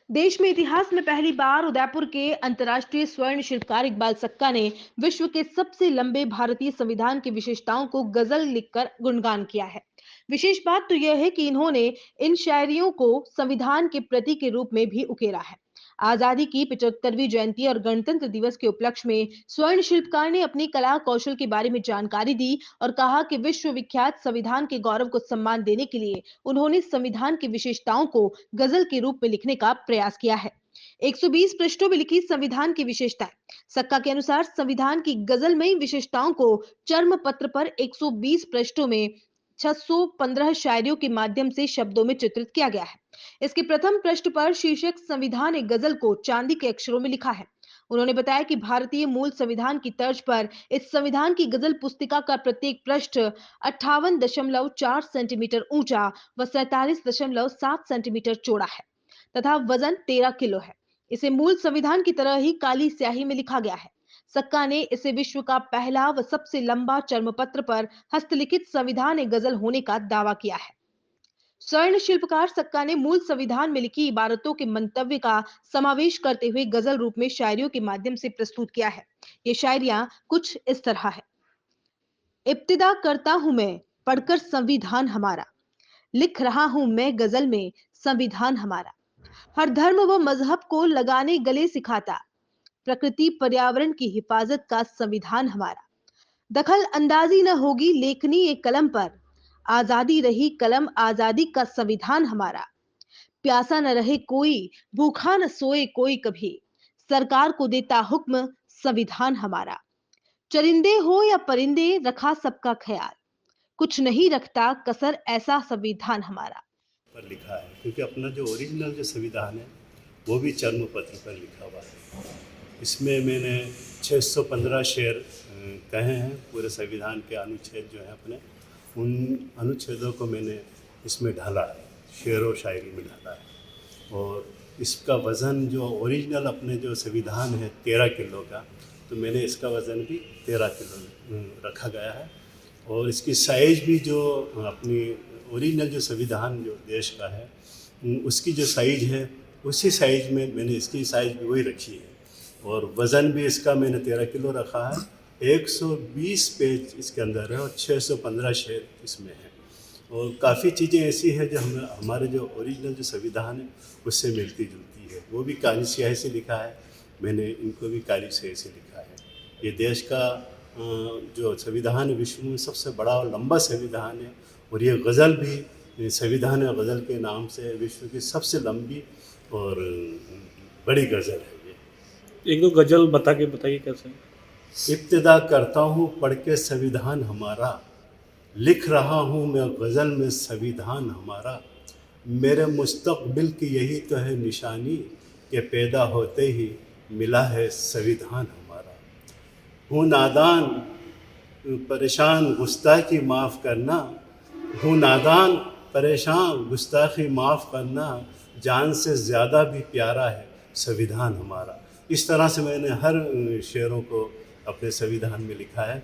देश में इतिहास में पहली बार उदयपुर के अंतर्राष्ट्रीय स्वर्ण शिल्पकार इकबाल सक्का ने विश्व के सबसे लंबे भारतीय संविधान की विशेषताओं को गजल लिखकर गुणगान किया है। विशेष बात तो यह है कि इन्होंने इन शायरियों को संविधान के प्रतीक के रूप में भी उकेरा है। आजादी की 75वीं जयंती और गणतंत्र दिवस के उपलक्ष्य में स्वर्ण शिल्पकार ने अपनी कला कौशल के बारे में जानकारी दी और कहा कि विश्व विख्यात संविधान के गौरव को सम्मान देने के लिए उन्होंने संविधान की विशेषताओं को गजल के रूप में लिखने का प्रयास किया है। 120 पृष्ठों में लिखी संविधान की विशेषताएं। सक्का के अनुसार संविधान की गजलमयी विशेषताओं को चर्म पत्र पर 120 पृष्ठों में 615 शायरियों के माध्यम से शब्दों में चित्रित किया गया है। इसके प्रथम पृष्ठ पर शीर्षक संविधान ए गजल को चांदी के अक्षरों में लिखा है। उन्होंने बताया कि भारतीय मूल संविधान की तर्ज पर इस संविधान की गजल पुस्तिका का प्रत्येक पृष्ठ 58.4 सेंटीमीटर ऊंचा व 47.7 सेंटीमीटर चौड़ा है तथा वजन 13 किलो है। इसे मूल संविधान की तरह ही काली स्याही में लिखा गया है। सक्का ने इसे विश्व का पहला व सबसे लंबा चर्मपत्र पर हस्तलिखित संविधान ए गजल होने का दावा किया है। स्वर्ण शिल्पकार सक्का ने मूल संविधान में लिखी इबारतों के मंतव्य का समावेश करते हुए गजल रूप में शायरियों के माध्यम से प्रस्तुत किया है। ये शायरियां कुछ इस तरह है। इब्तिदा करता हूं मैं पढ़कर संविधान हमारा, लिख रहा हूं मैं गजल में संविधान हमारा। हर धर्म व मजहब को लगाने गले सिखाता, प्रकृति पर्यावरण की हिफाजत का संविधान हमारा। दखल अंदाजी न होगी लेखनी एक कलम पर, आजादी रही कलम आजादी का संविधान हमारा। प्यासा न रहे कोई, भूखा न सोए कोई कभी, सरकार को देता हुक्म संविधान हमारा। चरिंदे हो या परिंदे रखा सबका ख्याल, कुछ नहीं रखता कसर ऐसा संविधान हमारा। पर लिखा है, क्योंकि अपना जो ओरिजिनल जो संविधान है वो भी चर्म पत्र पर लिखा हुआ है। इसमें मैंने 615 शेर कहे हैं। पूरे संविधान के अनुच्छेद जो है अपने, उन अनुच्छेदों को मैंने इसमें ढाला है, शेर और शायरी में ढाला है। और इसका वज़न जो ओरिजिनल अपने जो संविधान है 13 किलो का, तो मैंने इसका वज़न भी 13 किलो रखा गया है। और इसकी साइज़ भी जो अपनी ओरिजिनल जो संविधान जो देश का है उसकी जो साइज़ है उसी साइज़ में मैंने इसकी साइज़ भी वही रखी है। और वज़न भी इसका मैंने 13 किलो रखा है। 120 पेज इसके अंदर है और 615 शेर इसमें है। और काफ़ी चीज़ें ऐसी हैं जो हमारे जो ओरिजिनल जो संविधान है उससे मिलती जुलती है। वो भी काली स्याही से लिखा है, मैंने इनको भी काली स्याही से लिखा है। ये देश का जो संविधान विश्व में सबसे बड़ा और लंबा संविधान है। और ये गज़ल भी संविधान गज़ल के नाम से विश्व की सबसे लंबी और बड़ी गज़ल है ये। एक दो गज़ल बताइए कैसे? इब्तिदा करता हूँ पढ़ के संविधान हमारा, लिख रहा हूँ मैं गज़ल में संविधान हमारा। मेरे मुस्तक़बिल की यही तो है निशानी कि पैदा होते ही मिला है संविधान हमारा। हूँ नादान परेशान गुस्ताखी माफ़ करना, हूँ नादान परेशान गुस्ताखी माफ़ करना, जान से ज़्यादा भी प्यारा है संविधान हमारा। इस तरह से मैंने हर शेरों को अपने संविधान में लिखा है।